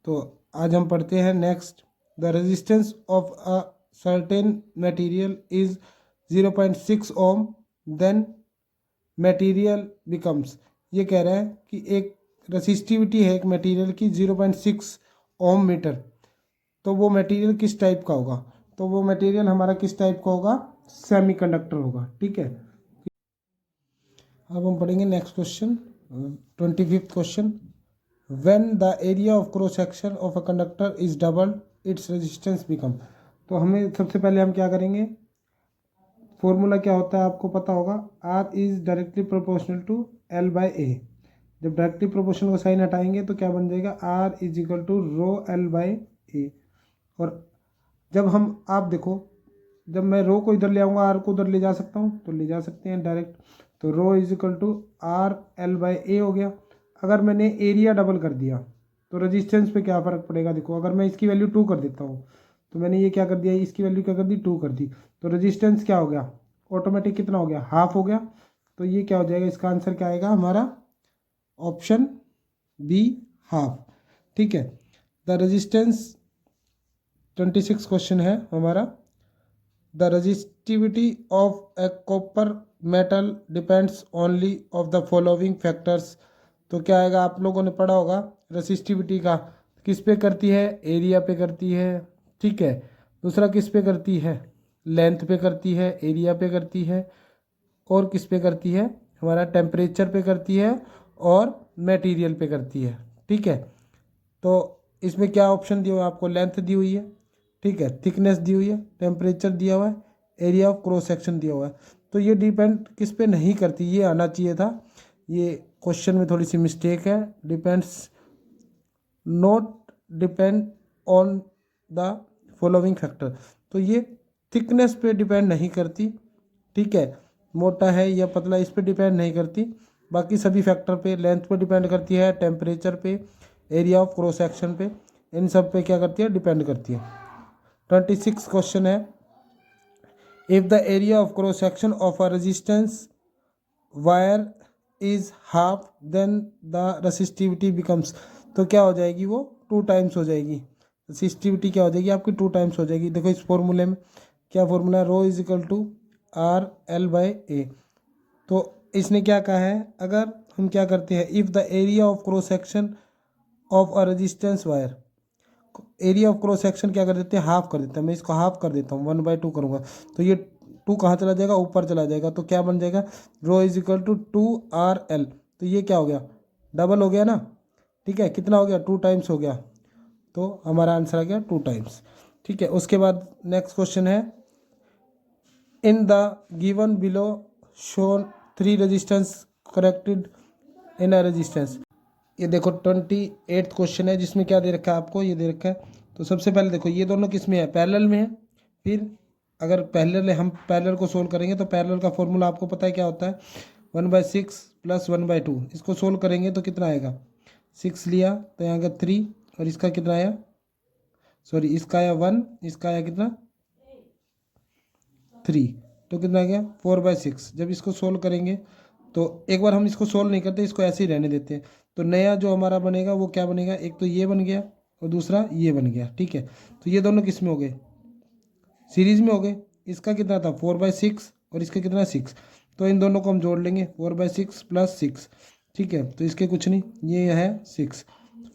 तो आज हम पढ़ते हैं next, the resistance of a certain material is 0.6 ohm, then material becomes. ये कह रहा है कि एक रेसिस्टिविटी है एक मटेरियल की 0.6 ओम मीटर, तो वो मटेरियल किस टाइप का होगा? तो वो मटेरियल हमारा किस टाइप का होगा? सेमीकंडक्टर होगा। ठीक है, अब हम पढ़ेंगे next question, 25th question. When the area of cross section of a conductor is doubled its resistance become. तो हमें सबसे पहले हम क्या करेंगे, फॉर्मूला क्या होता है आपको पता होगा, R is directly proportional to L by A. जब डायरेक्टली प्रोपोर्शनल का साइन हटाएंगे तो क्या बन जाएगा, R is equal to rho L by A. और जब हम, आप देखो, जब मैं रो को इधर ले आऊँगा आर को उधर ले जा सकता हूँ, तो ले जा सकते हैं डायरेक्ट। तो rho is equal to R L by A हो गया। अगर मैंने एरिया डबल कर दिया तो रेजिस्टेंस पे क्या फ़र्क पड़ेगा? देखो, अगर मैं इसकी वैल्यू 2 कर देता हूँ, तो मैंने ये क्या कर दिया, इसकी वैल्यू क्या कर दी, 2 कर दी, तो रेजिस्टेंस क्या हो गया, ऑटोमेटिक कितना हो गया, हाफ हो गया। तो ये क्या हो जाएगा, इसका आंसर क्या आएगा हमारा, ऑप्शन बी, हाफ। ठीक है, द रेजिस्टेंस 26 क्वेश्चन है हमारा, the resistivity of A copper metal depends only of the following factors. तो क्या आएगा, आप लोगों ने पढ़ा होगा रजिस्टिविटी का, किस पे करती है, एरिया पे करती है। ठीक है, दूसरा किस पे करती है, लेंथ पे करती है, एरिया पे करती है, और किस पे करती है, हमारा टेम्परेचर पे करती है, और मटेरियल पे करती है। ठीक है, तो इसमें क्या ऑप्शन दिया हुआ है आपको, लेंथ दी हुई है, ठीक है, थिकनेस दी हुई है, टेम्परेचर दिया हुआ है, एरिया ऑफ क्रॉस सेक्शन दिया हुआ है। तो ये डिपेंड किस पे नहीं करती, ये आना चाहिए था, ये क्वेश्चन में थोड़ी सी मिस्टेक है। Depends not depend on the following factor, तो ये थिकनेस पे डिपेंड नहीं करती। ठीक है, मोटा है या पतला इस पे डिपेंड नहीं करती, बाकी सभी फैक्टर पे, लेंथ पे डिपेंड करती है, टेम्परेचर पे, एरिया ऑफ क्रॉस सेक्शन पे, इन सब पे क्या करती है, डिपेंड करती है। 26 क्वेश्चन है, if the area of cross section of a resistance wire is half then the resistivity becomes. तो क्या हो जाएगी, वो 2 टाइम्स हो जाएगी, रेसिस्टिविटी क्या हो जाएगी आपकी, 2 टाइम्स हो जाएगी। देखो इस फॉर्मूले में क्या फॉर्मूला है, rho is equal to R L by A. तो इसने क्या कहा है, अगर हम क्या करते हैं, if the area of cross section of a resistance wire, area of cross section क्या कर देते हैं, हाफ कर देते हैं। मैं इसको हाफ कर देता हूँ, 1/2 करूँगा, तो ये 2 कहाँ चला जाएगा, ऊपर चला जाएगा। तो क्या बन जाएगा, रो इज इक्वल टू 2RL। तो ये क्या हो गया, डबल हो गया ना। ठीक है, कितना हो गया, 2 टाइम्स हो गया, तो हमारा आंसर आ गया 2 टाइम्स। ठीक है, उसके बाद नेक्स्ट क्वेश्चन है, in the given below shown 3 resistance corrected in a resistance. ये देखो 28th क्वेश्चन है, जिसमें क्या दे रखा है आपको, ये दे रखा है। तो सबसे पहले देखो ये दोनों किस में है, पैरेलल में है। फिर अगर पैरेलल है, हम पैरेलल को सोल्व करेंगे तो पैरेलल का फॉर्मूला आपको पता है क्या होता है, 1/6 + 1/2। इसको सोल्व करेंगे तो कितना आएगा, 6 लिया तो यहाँ का 3, और इसका कितना आया, सॉरी इसका आया 1, इसका आया कितना 3, तो कितना आ गया 4/6। जब इसको सोल्व करेंगे तो एक बार हम इसको सोल्व नहीं करते, इसको ऐसे ही रहने देते हैं। तो नया जो हमारा बनेगा वो क्या बनेगा, एक तो ये बन गया और दूसरा ये बन गया। ठीक है, तो ये दोनों किस में हो गए, सीरीज में हो गए। इसका कितना था 4/6 और इसका कितना 6, तो इन दोनों को हम जोड़ लेंगे, 4/6 + 6। ठीक है, तो इसके कुछ नहीं, ये है 6,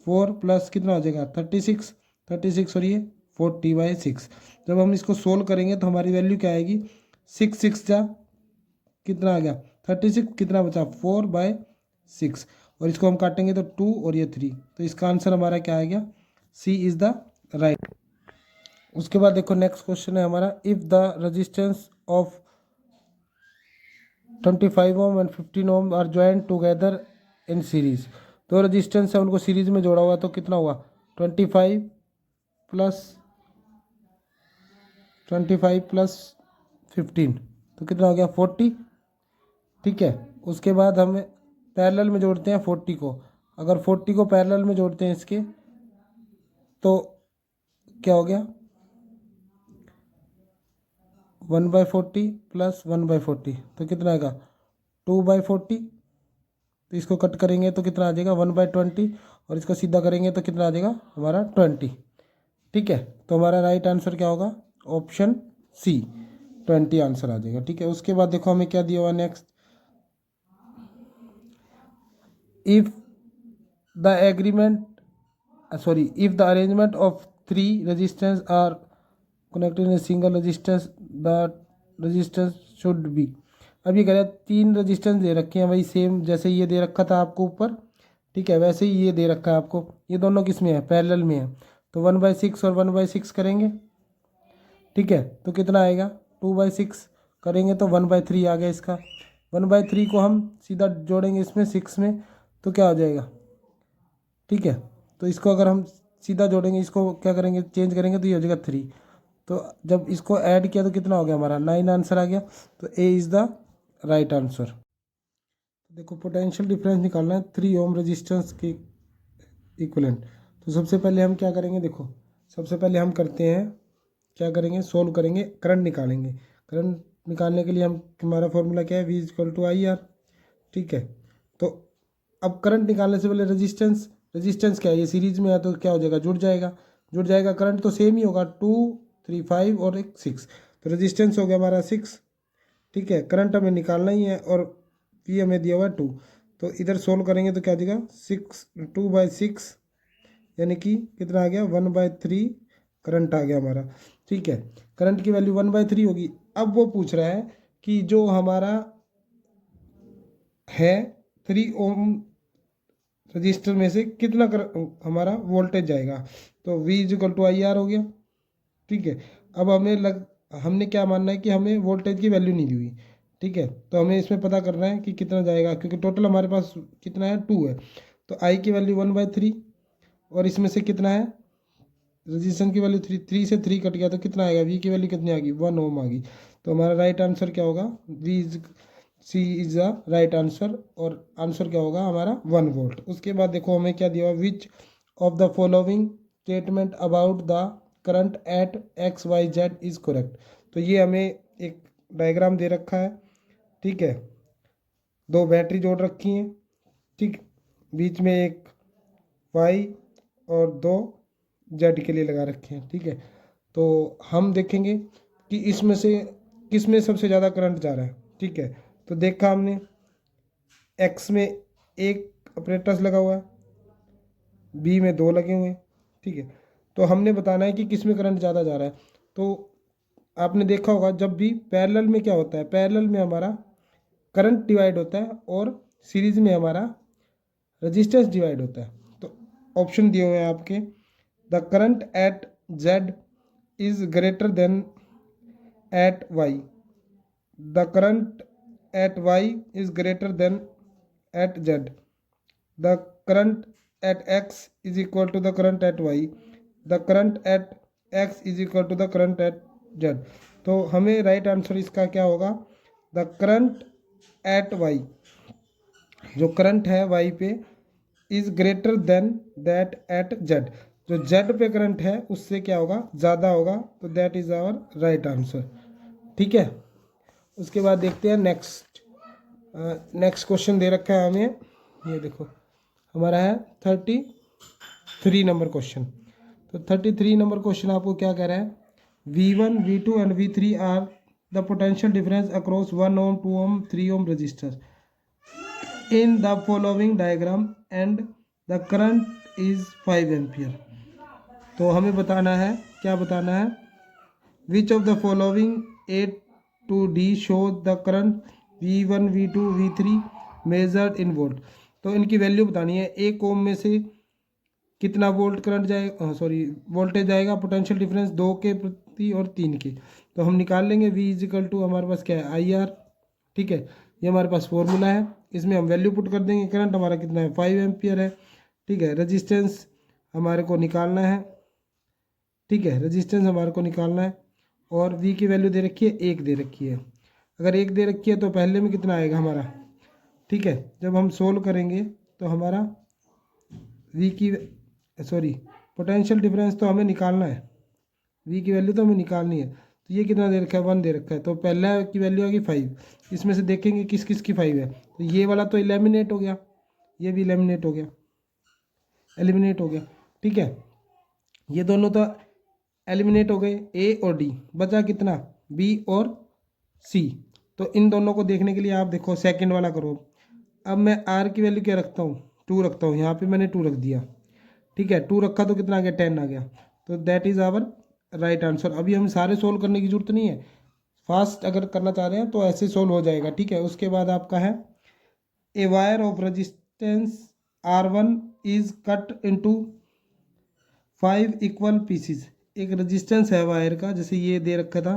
4 प्लस कितना हो जाएगा 36, 36 और ये 40/6। जब हम इसको सोल्व करेंगे तो हमारी वैल्यू क्या आएगी, 6 6 जा कितना आ गया 36, कितना बचा 4/6, और इसको हम काटेंगे तो 2 और ये 3। तो इसका आंसर हमारा क्या आ गया, सी इज़ द राइट। उसके बाद देखो नेक्स्ट क्वेश्चन है हमारा, if the resistance of 25 ohm and 15 ohm are joint together in series. तो रेजिस्टेंस है उनको सीरीज में जोड़ा हुआ, तो कितना हुआ 25 + 15, तो कितना हो गया 40। ठीक है, उसके बाद हम पैरेलल में जोड़ते हैं 40 को। अगर 40 को पैरेलल में जोड़ते हैं इसके, तो क्या हो गया 1/40 + 1/40, तो कितना आएगा 2/40। तो इसको कट करेंगे तो कितना आ जाएगा 1/20, और इसको सीधा करेंगे तो कितना आ जाएगा हमारा 20। ठीक है, तो हमारा राइट आंसर क्या होगा, ऑप्शन सी 20 आंसर आ जाएगा। ठीक है, उसके बाद देखो हमें क्या दिया हुआ next, if the agreement if the arrangement of 3 resistors are connected in a single resistance, the resistance should be। अब ये कह रहा है 3 रजिस्टेंस दे रखे हैं, वही सेम जैसे ये दे रखा था आपको ऊपर। ठीक है, वैसे ही ये दे रखा है आपको, ये दोनों किस में है, पैरेलल में है। तो 1/6 और 1/6 करेंगे। ठीक है, तो कितना आएगा, 2/6 करेंगे तो 1/3 आ गया इसका। 1/3 को हम सीधा जोड़ेंगे इसमें 6 में, तो क्या हो जाएगा। ठीक है, तो इसको अगर हम सीधा जोड़ेंगे, इसको क्या करेंगे, चेंज करेंगे, तो ये हो जाएगा 3। तो जब इसको ऐड किया तो कितना हो गया हमारा, 9 आंसर आ गया। तो A is the right answer. देखो पोटेंशियल डिफरेंस निकालना है 3 ओम रेजिस्टेंस के इक्विवेलेंट। तो सबसे पहले हम क्या करेंगे, देखो सबसे पहले हम करते हैं, क्या करेंगे, सोल्व करेंगे, करंट निकालेंगे। करंट निकालने के लिए हम, हमारा फॉर्मूला क्या है, V = IR। ठीक है, तो अब करंट निकालने से पहले रेजिस्टेंस क्या है, ये सीरीज में है तो क्या हो जाएगा, जुड़ जाएगा। करंट तो सेम ही होगा, 2 3 5 और एक 6, तो रेजिस्टेंस हो गया हमारा 6। ठीक है, करंट हमें निकालना ही है और V हमें दिया हुआ है 2। तो इधर सोल्व करेंगे तो क्या देगा, 2/6 यानी कि कितना आ गया, 1/3 करंट आ गया हमारा। ठीक है, करंट की वैल्यू 1/3 होगी। अब वो पूछ रहा है कि जो हमारा है 3 ओम रजिस्टर में से कितना हमारा वोल्टेज जाएगा। तो V = IR हो गया। ठीक है, अब हमने क्या मानना है कि हमें वोल्टेज की वैल्यू नहीं दी हुई। ठीक है, तो हमें इसमें पता करना है कि कितना जाएगा, क्योंकि टोटल हमारे पास कितना है, 2 है। तो I की वैल्यू 1/3 और इसमें से कितना है, रजिस्टेंस की वैल्यू 3 से 3 कट गया तो कितना आएगा, V की वैल्यू कितनी आ गई, 1 ओम आ गई। तो हमारा राइट आंसर क्या होगा, C is the right answer, और आंसर क्या होगा हमारा 1 वोल्ट। उसके बाद देखो हमें क्या दिया हुआ, विच of the following statement about the current eight XYZ is correct. तो ये हमें एक डायग्राम दे रखा है। ठीक है, 2 बैटरी जोड़ रखी हैं। ठीक, बीच में एक Y और 2 Z के लिए लगा रखे हैं। ठीक है, तो हम देखेंगे कि इसमें से किस में सबसे ज़्यादा करंट जा रहा है। ठीक है, तो देखा हमने X में एक अपरेटस लगा हुआ है, B में 2 लगे हुए हैं। ठीक है, तो हमने बताना है कि किस में करंट ज़्यादा जा रहा है। तो आपने देखा होगा जब भी पैरेलल में क्या होता है, पैरेलल में हमारा करंट डिवाइड होता है और सीरीज में हमारा रेजिस्टेंस डिवाइड होता है। तो ऑप्शन दिए हुए हैं आपके, the current at Z is greater than at Y, the current at Y is greater than at Z, the current at X is equal to the current at Y, the current at X is equal to the current at Z। तो हमें right answer इसका क्या होगा, the current at Y, जो current है Y पे, is greater than that at Z, जो Z पे करंट है उससे क्या होगा, ज़्यादा होगा। तो that is our right answer. ठीक है, उसके बाद देखते हैं नेक्स्ट क्वेश्चन दे रखा है हमें, ये देखो हमारा है 33 नंबर क्वेश्चन। तो 33 नंबर क्वेश्चन आपको क्या कह रहा है, V1 V2 and V3 are the potential difference across 1 ohm 2 ohm 3 ohm resistor in the following diagram and the current is 5 ampere. तो हमें बताना है, क्या बताना है, which of the following A to D show the current V1 V2 V3 measured in volt. तो इनकी value बतानी है। 1 ओम में से कितना वोल्ट करंट जाएगा, वोल्टेज जाएगा, पोटेंशियल डिफरेंस 2 के प्रति और 3 के। तो हम निकाल लेंगे V = हमारे पास क्या है, IR। ठीक है, ये हमारे पास फॉर्मूला है, इसमें हम वैल्यू पुट कर देंगे। करंट हमारा कितना है, 5 एम्पियर है। ठीक है, रेजिस्टेंस हमारे को निकालना है। ठीक है, रेजिस्टेंस हमारे को निकालना है और V की वैल्यू दे रखी है, 1 दे रखी है। अगर 1 दे रखी है तो पहले में कितना आएगा हमारा। ठीक है, जब हम सोल्व करेंगे तो हमारा पोटेंशियल डिफरेंस तो हमें निकालना है, V की वैल्यू तो हमें निकालनी है। तो ये कितना दे रखा है, 1 दे रखा है। तो पहला की वैल्यू आ गई 5। इसमें से देखेंगे किस किस की 5 है। तो ये वाला तो एलिमिनेट हो गया, ये भी एलिमिनेट हो गया। एलिमिनेट हो गया। ठीक है, ये दोनों तो एलिमिनेट हो गए, ए और डी, बचा कितना, बी और सी। तो इन दोनों को देखने के लिए आप देखो सेकंड वाला करो। अब मैं आर की वैल्यू क्या रखता हूँ, 2 रखता हूँ, यहाँ पे मैंने 2 रख दिया। ठीक है, 2 रखा तो कितना आ गया, 10 आ गया। तो that is our right answer. अभी हम सारे सोल्व करने की जरूरत नहीं है, फास्ट अगर करना चाह रहे हैं तो ऐसे सोल्व हो जाएगा। ठीक है, उसके बाद आपका है a wire of resistance R1 is cut into 5 equal pieces. एक रेजिस्टेंस है वायर का, जैसे ये दे रखा था।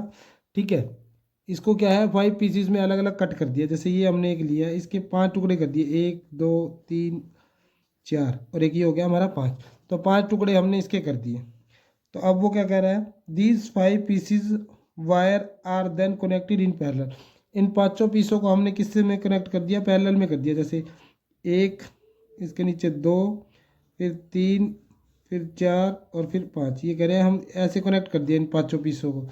ठीक है, इसको क्या है 5 पीसीज में अलग अलग कट कर दिया। जैसे ये हमने एक लिया, इसके 5 टुकड़े कर दिए, 1 2 3 4 और एक ये हो गया हमारा 5। तो 5 टुकड़े हमने इसके कर दिए। तो अब वो क्या कह रहा है, these 5 pieces wire are then connected in parallel. इन पांचों पीसों को हमने किससे में कनेक्ट कर दिया, पैरेलल में कर दिया। जैसे 1, इसके नीचे 2, फिर 3, फिर 4 और फिर 5। ये कह रहे हैं हम ऐसे कनेक्ट कर दिया इन पांचों पीसों को।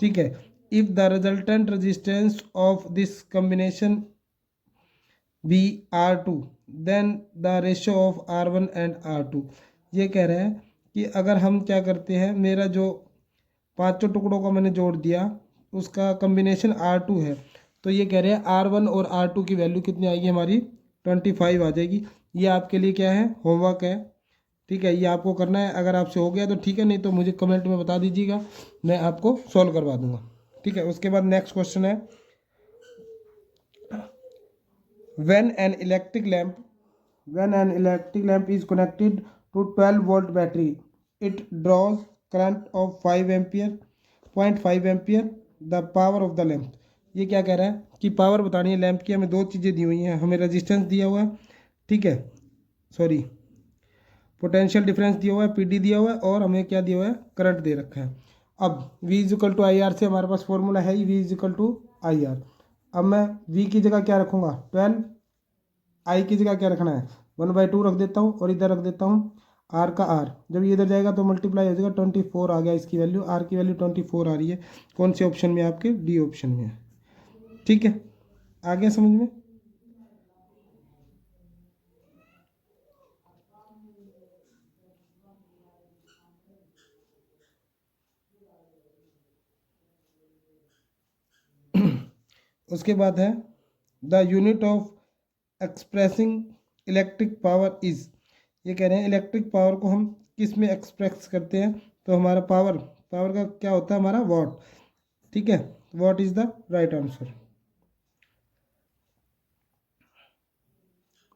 ठीक है, if the resultant resistance of this combination be R2 then the ratio of R1 and R2। ये कह रहे हैं कि अगर हम क्या करते हैं, मेरा जो पांचों टुकड़ों का मैंने जोड़ दिया उसका कॉम्बिनेशन R2 है, तो ये कह रहे हैं R1 और R2 की वैल्यू कितनी आएगी हमारी, 25 आ जाएगी। ये आपके लिए क्या है, होमवर्क है। ठीक है, ये आपको करना है। अगर आपसे हो गया तो ठीक है, नहीं तो मुझे कमेंट में बता दीजिएगा, मैं आपको सॉल्व करवा दूंगा। ठीक है, उसके बाद नेक्स्ट क्वेश्चन है, when an electric lamp is connected to 12 volt battery, it draws current of 5 ampere 0.5 ampere, the power of the lamp। ये क्या कह रहा है कि पावर बतानी है लैंप की। हमें दो चीज़ें दी हुई हैं, हमें रेजिस्टेंस दिया हुआ है, ठीक है, सॉरी पोटेंशियल डिफरेंस दिया हुआ है, पीडी दिया हुआ है, और हमें क्या दिया हुआ है, करंट दे रखा है। अब V equal to I R से हमारे पास फॉर्मूला है ही, V equal to I R. अब मैं V की जगह क्या रखूँगा, 12, आई की जगह क्या रखना है, 1/2 रख देता हूँ, और इधर रख देता हूँ आर का आर। जब ये इधर जाएगा तो मल्टीप्लाई हो जाएगा, 24 आ गया इसकी वैल्यू, आर की वैल्यू 24 आ रही है। कौन से ऑप्शन में, आपके डी ऑप्शन में है। ठीक है, आ गया समझ में। उसके बाद है the unit of expressing electric power is. ये कह रहे हैं इलेक्ट्रिक पावर को हम किस में एक्सप्रेस करते हैं, तो हमारा पावर का क्या होता है, हमारा वॉट। ठीक है, watt is the right answer.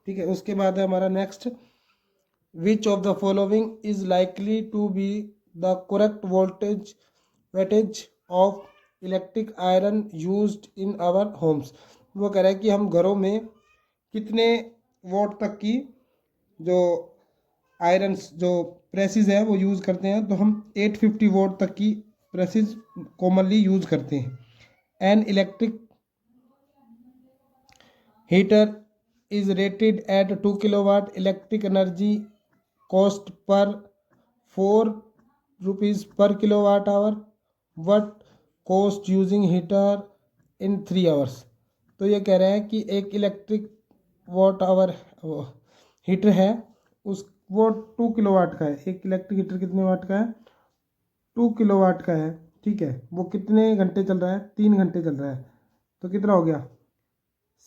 ठीक है, उसके बाद है हमारा next, which of the following is likely to be the correct voltage wattage of electric iron used in our homes. वो कह रहा है कि हम घरों में कितने वोट तक की जो आयरन्स जो प्रेसिस है वो यूज़ करते हैं, तो हम 850 वोट तक की प्रेसिस कॉमनली यूज़ करते हैं। An electric heater is rated at 2 kilowatt electric energy cost per 4 rupees per kilowatt hour, what cost using heater in 3 hours। तो ये कह रहे हैं कि एक इलेक्ट्रिक वॉट आवर हीटर है, उस वो 2 किलोवाट का है। एक इलेक्ट्रिक हीटर कितने वाट का है, 2 किलोवाट का है। ठीक है, वो कितने घंटे चल रहा है, 3 घंटे चल रहा है। तो कितना हो गया,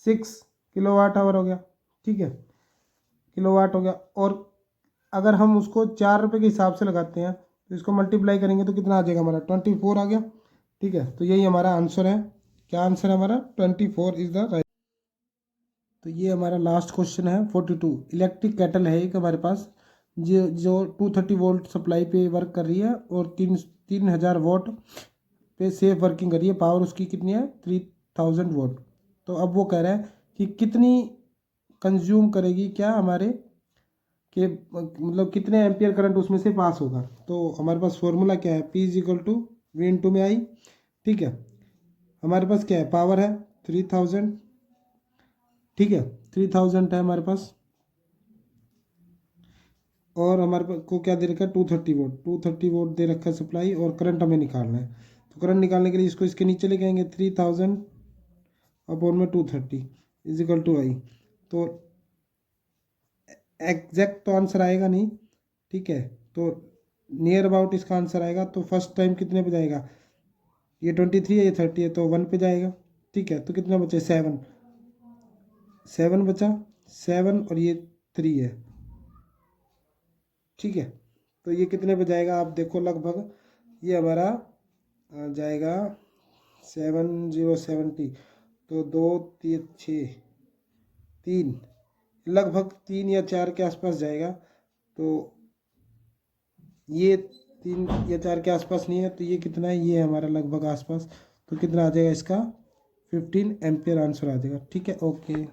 6 किलोवाट आवर हो गया। ठीक है, किलोवाट हो गया। और अगर हम उसको 4 रुपये के हिसाब से लगाते हैं तो इसको मल्टीप्लाई करेंगे तो कितना आ जाएगा हमारा, 24 आ गया। ठीक है, तो यही हमारा आंसर है। क्या आंसर है हमारा, 24 इज द राइट। तो ये हमारा लास्ट क्वेश्चन है 42। इलेक्ट्रिक केटल है एक हमारे पास, जो 230 वोल्ट सप्लाई पे वर्क कर रही है और 3000 वोट पे सेफ वर्किंग कर रही है। पावर उसकी कितनी है, 3000 वोट। तो अब वो कह रहा है कि कितनी कंज्यूम करेगी, क्या हमारे के मतलब कितने एम्पियर करंट उसमें से पास होगा। तो हमारे पास फॉर्मूला क्या है, P is equal to V into में आई। ठीक है, हमारे पास क्या है, पावर है 3000। ठीक है, 3000 है हमारे पास, और हमारे पास को क्या दे रखा है, 230 वोट। 230 वोट दे रखा है सप्लाई, और करंट हमें निकालना है। तो करंट निकालने के लिए इसको इसके नीचे लेके आएंगे, 3000 अपॉन में 230 इज इक्वल टू आई। तो एग्जैक्ट तो आंसर आएगा नहीं, ठीक है, तो नियर अबाउट इसका आंसर आएगा। तो फर्स्ट टाइम कितने पे जाएगा, ये 23 है, ये 30 है, तो 1 पे जाएगा। ठीक है, तो कितना बचे 7, 7 बचा, 7 और ये 3 है। ठीक है, तो ये कितने पे जाएगा आप देखो, लगभग ये हमारा जाएगा 7070, तो 2 3 6 3, लगभग 3 या 4 के आसपास जाएगा। तो ये 3 या 4 के आसपास नहीं है, तो ये कितना है, ये हमारा लगभग आसपास। तो कितना आ जाएगा इसका 15 एम्पियर आंसर आ जाएगा। ठीक है, ओके।